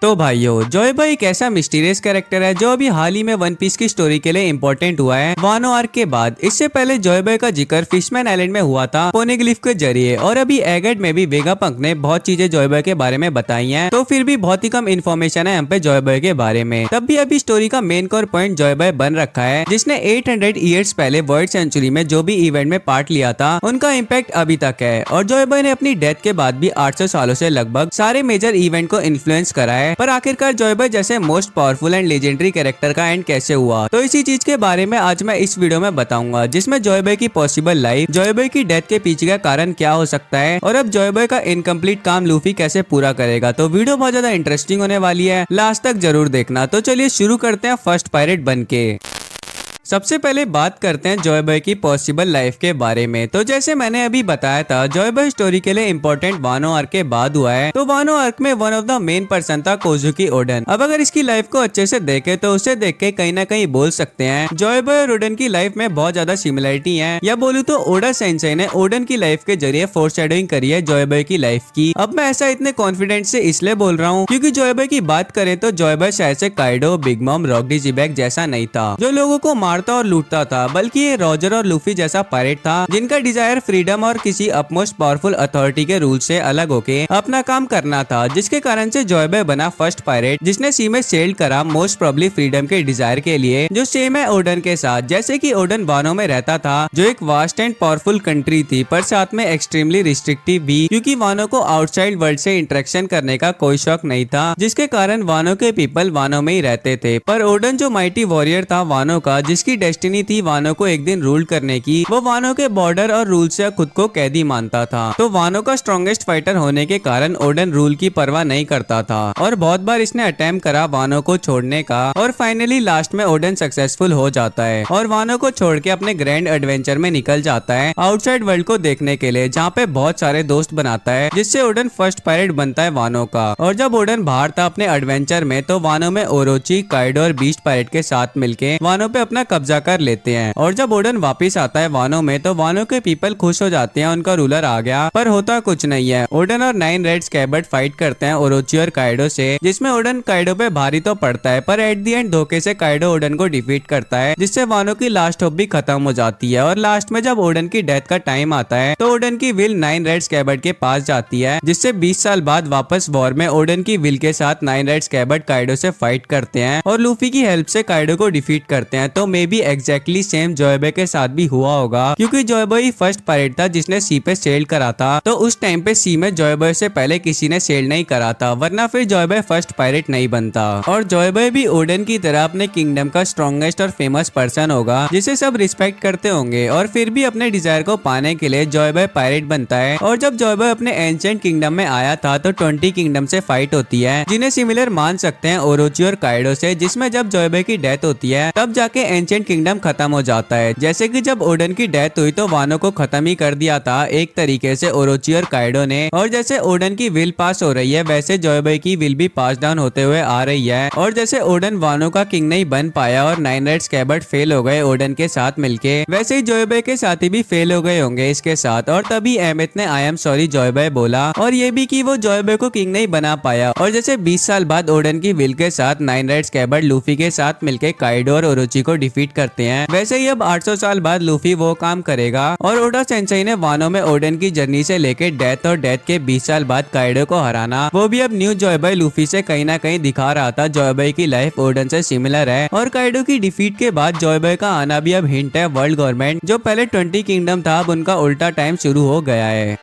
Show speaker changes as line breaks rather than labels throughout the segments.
तो भाइयों, Joy boy एक ऐसा मिस्टीरियस कैरेक्टर है जो अभी हाल ही में वन पीस की स्टोरी के लिए इम्पोर्टेंट हुआ है वानो आर्क के बाद। इससे पहले जॉय बॉय का जिक्र फिशमैन आइलैंड में हुआ था पोनेग्लिफ के जरिए, और अभी एगेट में भी वेगापंक ने बहुत चीजें जॉय बॉय के बारे में बताई हैं। तो फिर भी बहुत ही कम इन्फॉर्मेशन है हम पे जॉय बॉय के बारे में। तब भी अभी स्टोरी का main core point Joy boy बन रखा है, जिसने 800 ईयर्स पहले वर्ल्ड सेंचुरी में जो भी इवेंट में पार्ट लिया था उनका इम्पैक्ट अभी तक है। और जॉय बॉय ने अपनी डेथ के बाद भी 800 सालों से लगभग सारे मेजर इवेंट को इन्फ्लुएंस करा है। पर आखिरकार जॉय बॉय जैसे most powerful and legendary character का एंड कैसे हुआ, तो इसी चीज के बारे में आज मैं इस वीडियो में बताऊंगा, जिसमें जॉय बॉय की पॉसिबल लाइफ, जॉय बॉय की डेथ के पीछे का कारण क्या हो सकता है, और अब जॉय बॉय का इनकम्प्लीट काम लूफी कैसे पूरा करेगा। तो वीडियो बहुत ज्यादा इंटरेस्टिंग होने वाली है, लास्ट तक जरूर देखना। तो चलिए शुरू करते हैं फर्स्ट पायरेट बन के। सबसे पहले बात करते हैं जॉय बॉय की पॉसिबल लाइफ के बारे में। तो जैसे मैंने अभी बताया था, जॉय बॉय स्टोरी के लिए इम्पोर्टेंट वानो आर्क के बाद हुआ है। तो वानो आर्क में one of the main person था कोजुकी ओडन। अब अगर इसकी लाइफ को अच्छे से देखे तो उसे देख के कहीं ना कहीं बोल सकते हैं जॉय बॉय और ओडन की लाइफ में बहुत ज्यादा सिमिलरिटी है, या बोलूं तो ओडा सेंसेई ने ओडन की लाइफ के जरिए फोरशैडोइंग करी है जॉय बॉय की लाइफ की। अब मैं ऐसा इतने कॉन्फिडेंट से इसलिए बोल रहा हूँ क्योंकि जॉय बॉय की बात करें तो जॉय बॉय शायद से काइडो, बिग मॉम, रॉकडी जिबैक जैसा नहीं था जो लोगों को मारता और लूटता था, बल्कि ये रॉजर और लूफी जैसा पायरेट था जिनका डिजायर फ्रीडम और किसी अपमोस्ट पावरफुल अथॉरिटी के रूल से अलग होके अपना काम करना था, जिसके कारण से जॉय बॉय बना फर्स्ट पायरेट जिसने सी में सेल्ड करा मोस्ट प्रोबब्ली फ्रीडम के डिजायर के लिए, जो सेम है ओडन के साथ। जैसे कि ओडन वानो में रहता था जो एक वास्ट एंड पावरफुल कंट्री थी, पर साथ में एक्सट्रीमली रिस्ट्रिक्टिव भी, क्योंकि वानो को आउटसाइड वर्ल्ड से इंटरेक्शन करने का कोई शौक नहीं था, जिसके कारण वानो के पीपल वानो में ही रहते थे। पर ओडन जो माइटी वॉरियर था वानो का, जिसकी डेस्टिनी थी वानो को एक दिन रूल करने की, वो वानो के बॉर्डर और रूल से खुद को कैदी मानता था। तो वानो का स्ट्रॉन्गेस्ट फाइटर होने के कारण ओडन रूल की परवाह नहीं करता था, और बहुत बार इसने अटेम्प्ट करा वानो को छोड़ने का, और फाइनली लास्ट में ओडन सक्सेसफुल हो जाता है और वानो को छोड़ के अपने ग्रैंड एडवेंचर में निकल जाता है आउटसाइड वर्ल्ड को देखने के लिए, जहाँ पे बहुत सारे दोस्त बनाता है, जिससे ओडन फर्स्ट पायरेट बनता है वानो का। और जब ओडन बाहर था अपने एडवेंचर में, तो वानो में ओरोची, काइडो और बीस्ट पायरेट के साथ मिलके वानो पे अपना कब्जा कर लेते हैं। और जब ओडन वापस आता है वानो में, तो वानो के पीपल खुश हो जाते हैं, उनका रूलर आ गया। पर होता कुछ नहीं है। ओडन और 9 रेड स्कैबर्ड फाइट करते हैं ओरोची और काइडो से, जिसमें ओडन काइडो पे भारी तो पड़ता है, पर एट दी एंड धोखे से काइडो ओडन को डिफीट करता है, जिससे वानो की लास्ट होप भी खत्म हो जाती है। और लास्ट में जब ओडन की डेथ का टाइम आता है, तो ओडन की विल 9 रेड स्कैबर्ड के पास जाती है, जिससे 20 साल बाद वापस वॉर में ओडन की विल के साथ 9 रेड स्कैबर्ड काइडो से फाइट करते हैं और लूफी की हेल्प से काइडो को डिफीट करते हैं। तो may be exactly same Joy boy के साथ भी हुआ होगा, क्योंकि जॉय बॉय ही फर्स्ट पायरेट था जिसने सी पे सेल करा था। तो उस टाइम पे सी में जॉय बॉय से पहले किसी ने सेल नहीं करा था, वरना फिर जॉय बॉय फर्स्ट पायरेट नहीं बनता। और जॉय बॉय भी ओडन की तरह अपने किंगडम का स्ट्रॉन्गेस्ट और फेमस पर्सन होगा, जिसे सब रिस्पेक्ट करते होंगे, और फिर भी अपने डिजायर को पाने के लिए जॉय बॉय पायरेट बनता है। और जब जॉय बॉय अपने एंशिएंट किंगडम में आया था, तो 20 किंगडम से फाइट होती है, जिन्हें सिमिलर मान सकते हैं ओरोची और काइडो से, जिसमें जब जॉय बॉय की डेथ होती है तब जाके एंशिएंट किंगडम खत्म हो जाता है। जैसे कि जब ओडन की डेथ हुई तो वानो को खत्म ही कर दिया था एक तरीके से ओरोची और काइडो ने, और जैसे ओडन की विल पास हो रही है, वैसे जॉय बॉय की विल भी पास डाउन होते हुए आ रही है। और जैसे ओडन वानो का किंग नहीं बन पाया और 9 रेड स्कैबर्ड फेल हो गए ओडन के साथ मिलके, वैसे ही जॉय बॉय के साथी भी फेल हो गए होंगे इसके साथ। और तभी एमिथ ने I am sorry Joy boy बोला, और ये भी कि वो जॉय बॉय को किंग नहीं बना पाया। और जैसे 20 साल बाद ओडन की विल के साथ 9 रेड स्कैबर्ड लूफी के साथ मिलके काइडो और ओरोची को डिफीट करते हैं, वैसे ही अब 800 साल बाद लूफी वो काम करेगा। और ओडा सेंसेई ने वानो में ओडन की जर्नी से लेके डेथ और डेथ के 20 साल बाद काइडो को हराना, वो भी अब न्यू जॉय बॉय लूफी से कहीं ना कहीं दिखा रहा था जॉय बॉय की लाइफ ओडन से सिमिलर है। और काइडो की डिफीट के बाद जॉय बॉय का आना भी अब हिंट है वर्ल्ड गवर्नमेंट, जो पहले 20 किंगडम था अब उनका उल्टा टाइम शुरू हो गया है।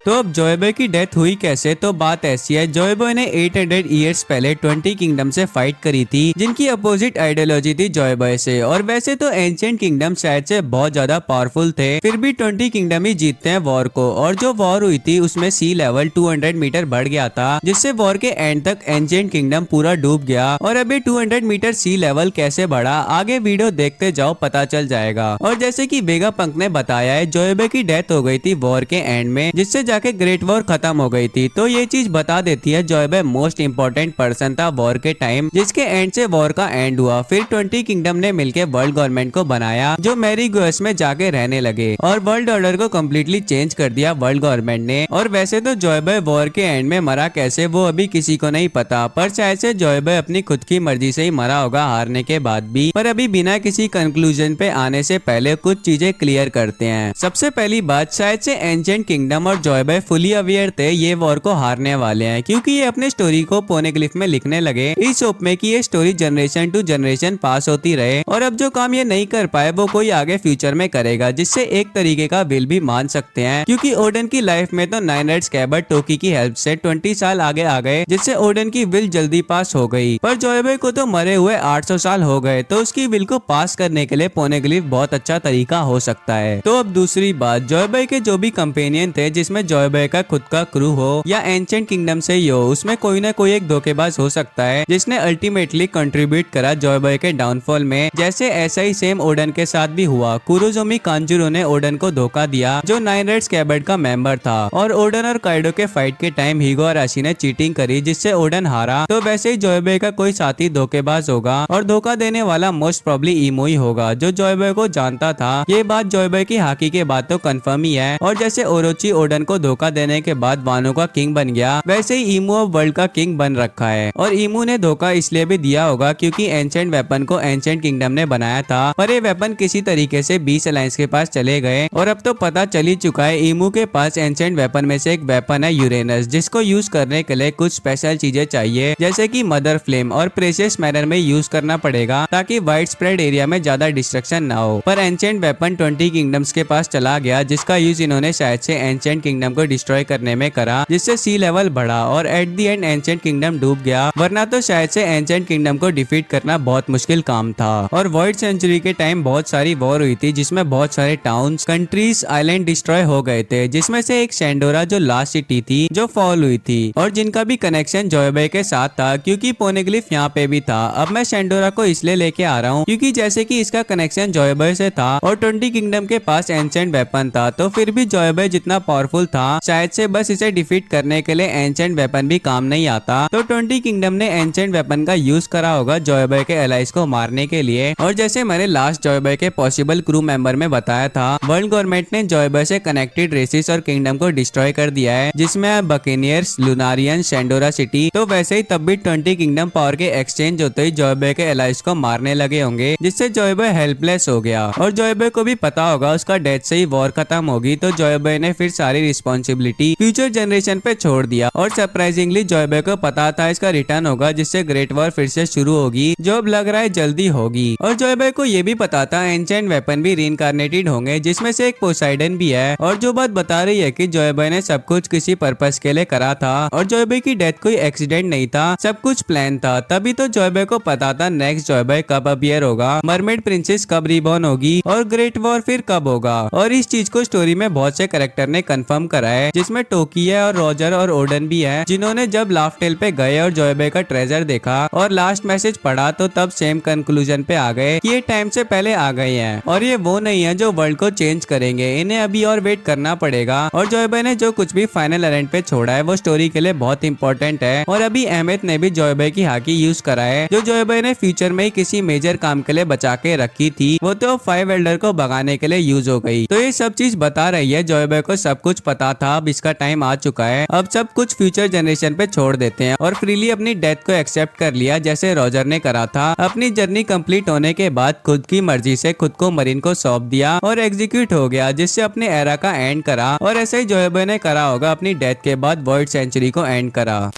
तो अब जॉय बॉय की डेथ हुई कैसे, तो बात ऐसी है, जॉय बॉय ने 800 ईयर्स पहले 20 किंगडम से फाइट करी थी, जिनकी अपोजिट आइडियोलॉजी थी जॉय बॉय से। और वैसे तो एंशिएंट किंगडम शायद से बहुत ज्यादा पावरफुल थे, फिर भी 20 किंगडम ही जीतते हैं वॉर को। और जो वॉर हुई थी उसमें सी लेवल 200 मीटर बढ़ गया था, जिससे वॉर के एंड तक एंशिएंट किंगडम पूरा डूब गया। और अभी 200 मीटर सी लेवल कैसे बढ़ा, आगे वीडियो देखते जाओ पता चल जाएगा। और जैसे कि वेगापंक ने बताया है, जॉय बॉय की डेथ हो गई थी वॉर के एंड में, जिससे जाके ग्रेट वॉर खत्म हो गई थी। तो ये चीज बता देती है जोयबे मोस्ट इंपोर्टेंट पर्सन था वॉर के टाइम, जिसके एंड से वॉर का एंड हुआ। फिर 20 किंगडम ने मिलकर वर्ल्ड गवर्नमेंट को बनाया जो मैरी गुएस में जाके रहने लगे और वर्ल्ड ऑर्डर को कम्प्लीटली चेंज कर दिया वर्ल्ड गवर्नमेंट ने। और वैसे तो जोयबे वॉर के एंड में मरा कैसे वो अभी किसी को नहीं पता, पर शायद से जोयबे अपनी खुद की मर्जी से ही मरा होगा हारने के बाद भी। पर अभी बिना किसी कंक्लूजन पे आने से पहले कुछ चीजें क्लियर करते हैं। सबसे पहली बात, शायद से एंशिएंट किंगडम और जोयबे फुली अवेयर थे ये वॉर को हारने वाले हैं, क्योंकि ये अपने स्टोरी को पोनेग्लिफ में लिखने लगे इस होप में कि ये story generation to generation pass होती रहे। और अब जो काम ये नहीं कर पाए वो कोई आगे फ्यूचर में करेगा, जिससे एक तरीके का विल भी मान सकते हैं। क्योंकि ओडन की लाइफ में तो नाइन रेड स्कैबर्ड टोकी की हेल्प से 20 साल आगे आ गए, जिससे ओडन की विल जल्दी पास हो गई। पर जोयबे को तो मरे हुए 800 साल हो गए, तो उसकी विल को पास करने के लिए पोनेग्लिफ बहुत अच्छा तरीका हो सकता है। तो अब दूसरी बात, जोयबे के जो भी कंपेनियन थे, जिसमें जोयबे का खुद का क्रू हो या एंशिएंट किंगडम से ही हो, उसमें कोई ना कोई एक धोखेबाज हो सकता है जिसने अल्टीमेटली कंट्रीब्यूट करा जोयबे के डाउनफॉल में। जैसे ऐसा ही सेम ओडन के साथ भी हुआ। कुरोजोमी कांजुरो ने ओडन को धोखा दिया जो नाइन रेड स्कैबर्ड का मेंबर था, और ओडन और काइडो के फाइट के टाइम हीगो और आशी ने चीटिंग करी जिससे ओडन हारा। तो वैसे ही जोयबे का कोई साथी धोखेबाज होगा और धोखा देने वाला मोस्ट प्रॉब्ली ईमो ही होगा जो जोयबे को जानता था। ये बात जोयबे की हाकी के बाद तो कंफर्म ही है। और जैसे ओरोची ओडन को धोखा देने के बाद वानो का किंग बन गया, वैसे ही ईमो अब वर्ल्ड का किंग बन रखा है। और ईमो ने धोखा इसलिए भी दिया होगा क्योंकि एंशिएंट वेपन को एंशिएंट किंगडम ने बनाया था, पर ये वेपन किसी तरीके से 20 अलायंस के पास चले गए। और अब तो पता चल ही चुका है ईमो के पास एंशिएंट वेपन में से एक वेपन है यूरेनस, जिसको यूज करने के लिए कुछ स्पेशल चीजें चाहिए, जैसे कि मदर फ्लेम और प्रेशियस मैनर में यूज करना पड़ेगा ताकि वाइड स्प्रेड एरिया में ज्यादा डिस्ट्रक्शन ना हो। पर एंशिएंट वेपन 20 किंगडम्स के पास चला गया, जिसका यूज इन्होंने शायद से एंशिएंट किंगडम को डिस्ट्रॉय करने में करा, जिससे सी लेवल बढ़ा और at the and ancient kingdom डूब गया। वरना तो शायद से एंशिएंट किंगडम को डिफीट करना बहुत मुश्किल काम था। और वॉइड सेंचुरी के टाइम बहुत सारी वॉर हुई थी, जिसमें बहुत सारे टाउन्स, कंट्रीज, आइलैंड डिस्ट्रॉय हो गए थे, जिसमें से एक शेंडोरा जो लास्ट सिटी थी जो फॉल हुई थी, और जिनका भी कनेक्शन जोयबे के साथ था, क्योंकि पोनेग्लिफ यहाँ पे भी था। अब मैं शेंडोरा को इसलिए लेके आ रहा हूँ क्योंकि जैसे कि इसका कनेक्शन जोयबे से था और 20 किंगडम के पास एंशिएंट वेपन था, तो फिर भी जोयबे जितना पावरफुल था, शायद से बस इसे डिफीट करने के लिए एंशिएंट वेपन भी काम नहीं आता। तो 20 किंगडम ने एंशिएंट वेपन का यूज करा होगा जोयबे के एलाइज को मारने के लिए। और जैसे मैंने लास्ट जोयबे के पॉसिबल क्रू मेंबर में बताया था, वर्ल्ड गवर्नमेंट ने जोयबे से कनेक्टेड रेसिस और किंगडम को डिस्ट्रॉय कर दिया है, जिसमें बकेनियर्स, लुनारियन, शेंडोरा सिटी। तो वैसे ही तब भी 20 किंगडम पावर के एक्सचेंज होते ही जोयबे के एलाइज को मारने लगे होंगे, जिससे जोयबे हेल्पलेस हो गया। और जोयबे को भी पता होगा उसका डेथ से ही वॉर खत्म होगी, तो जोयबे ने फिर सारी रिस्पॉन्सिबिलिटी फ्यूचर जनरेशन पे छोड़ दिया। और सरप्राइजिंगली जोयबे को पता था इसका रिटर्न होगा, जिससे ग्रेट वॉर फिर से शुरू होगी, जो अब लग रहा है जल्दी होगी। और जोयबे को ये भी पता था एंशिएंट वेपन भी रीइंकार्नेटेड होंगे, जिसमें से एक पोसाइडन भी है। और जो बात बता रही है कि जोयबे ने सब कुछ किसी पर्पस के लिए करा था, और जोयबे की डेथ कोई एक्सीडेंट नहीं था, सब कुछ प्लान था। तभी तो जोयबे को पता था नेक्स्ट जोयबे कब अपीयर होगा, मरमेड प्रिंसेस कब रिबॉर्न होगी, और ग्रेट वॉर फिर कब होगा। और इस चीज को स्टोरी में बहुत से कैरेक्टर ने कंफर्म करा है, जिसमें टोकी है और रॉजर और ओडन भी है, जिन्होंने जब लाफ्टेल पे गए और जोयबे का ट्रेजर देखा और लास्ट मैसेज पढ़ा, तो तब सेम कंक्लूजन पे आ गए कि ये टाइम से पहले आ गए हैं, और ये वो नहीं है जो वर्ल्ड को चेंज करेंगे, इन्हें अभी और वेट करना पड़ेगा। और जोयबे ने जो कुछ भी फाइनल इवेंट पे छोड़ा है वो स्टोरी के लिए बहुत इंपॉर्टेंट है। और अभी अहमद ने भी जोयबे की हाकी यूज करा है, जो जोयबे ने फ्यूचर में ही किसी मेजर काम के लिए बचा के रखी थी, वो तो 5 एल्डर को भगाने के लिए यूज हो गई। तो ये सब चीज बता रही है जोयबे को सब कुछ पता था, अब इसका टाइम आ चुका है, अब सब कुछ फ्यूचर जनरेशन पे छोड़ देते हैं और फ्रीली अपनी डेथ को एक्सेप्ट कर लिया, जैसे रॉजर ने करा था। अपनी जर्नी कंप्लीट होने के बाद खुद की मर्जी से खुद को मरीन को सौंप दिया और एग्जीक्यूट हो गया, जिससे अपने एरा का एंड करा। और ऐसे ही जोयबे ने करा होगा, अपनी डेथ के बाद वॉइड सेंचुरी को एंड करा।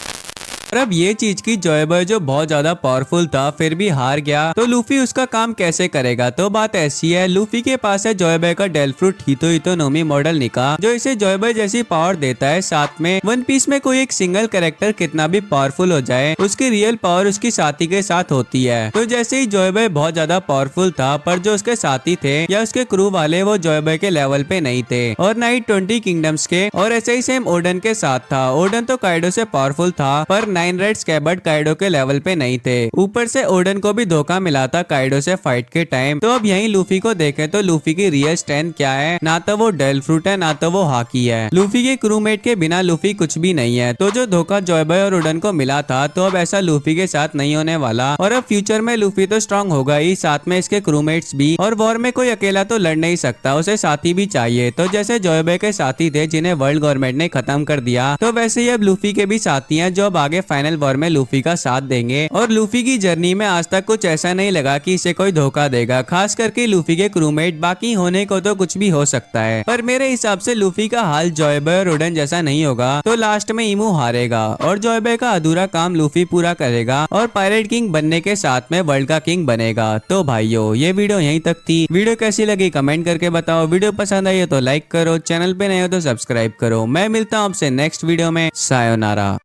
और अब ये चीज की जोयबे जो बहुत ज्यादा पावरफुल था फिर भी हार गया, तो लूफी उसका काम कैसे करेगा। तो बात ऐसी है, लूफी के पास है जोयबे का डेल फ्रूट हितो नोमी मॉडल निका, जो इसे जोयबे जैसी पावर देता है। साथ में वन पीस में कोई एक सिंगल कैरेक्टर कितना भी पावरफुल हो जाए, उसकी रियल पावर उसकी साथी के साथ होती है। तो जैसे ही जोयबे बहुत ज्यादा पावरफुल था, पर जो उसके साथी थे या उसके क्रू वाले वो जोयबे के लेवल पे नहीं थे, और ना ही 20 किंगडम्स के। और ऐसे ही सेम ओडन के साथ था। ओडन तो काइडो से पावरफुल था, पर 9 रेड स्कैबर्ड काइडो के लेवल पे नहीं थे। ऊपर से ओडन को भी धोखा मिला था काइडो से फाइट के टाइम। तो अब यहीं लूफी को देखें तो लूफी की रियल स्ट्रेंथ क्या है, ना तो वो डेल फ्रूट है ना तो वो हाकी है। लूफी के क्रूमेट के बिना लूफी कुछ भी नहीं है। तो जो धोखा जॉय बॉय और ओडन को मिला था तो अब ऐसा लूफी के साथ नहीं होने वाला। और अब फ्यूचर में लूफी तो स्ट्रांग होगा ही, साथ में इसके क्रूमेट्स भी। और वॉर में कोई अकेला तो लड़ नहीं सकता, उसे साथी भी चाहिए। तो जैसे जॉय बॉय के साथी थे जिन्हें वर्ल्ड गवर्नमेंट ने खत्म कर दिया, तो वैसे ही अब लूफी के भी साथी हैं जो अब आगे फाइनल वॉर में लूफी का साथ देंगे। और लूफी की जर्नी में आज तक कुछ ऐसा नहीं लगा कि इसे कोई धोखा देगा, खास करके लूफी के क्रूमेट। बाकी होने को तो कुछ भी हो सकता है, पर मेरे हिसाब से लूफी का हाल जॉय बॉय और ओडन जैसा नहीं होगा। तो लास्ट में इमू हारेगा और जॉय बॉय का अधूरा काम लूफी पूरा करेगा और पायरेट किंग बनने के साथ में वर्ल्ड का किंग बनेगा। तो भाइयों ये वीडियो यहीं तक थी। वीडियो कैसी लगी कमेंट करके बताओ। वीडियो पसंद आई हो तो लाइक करो, चैनल पे नए हो तो सब्सक्राइब करो। मैं मिलता हूँ आपसे नेक्स्ट वीडियो में। सायोनारा।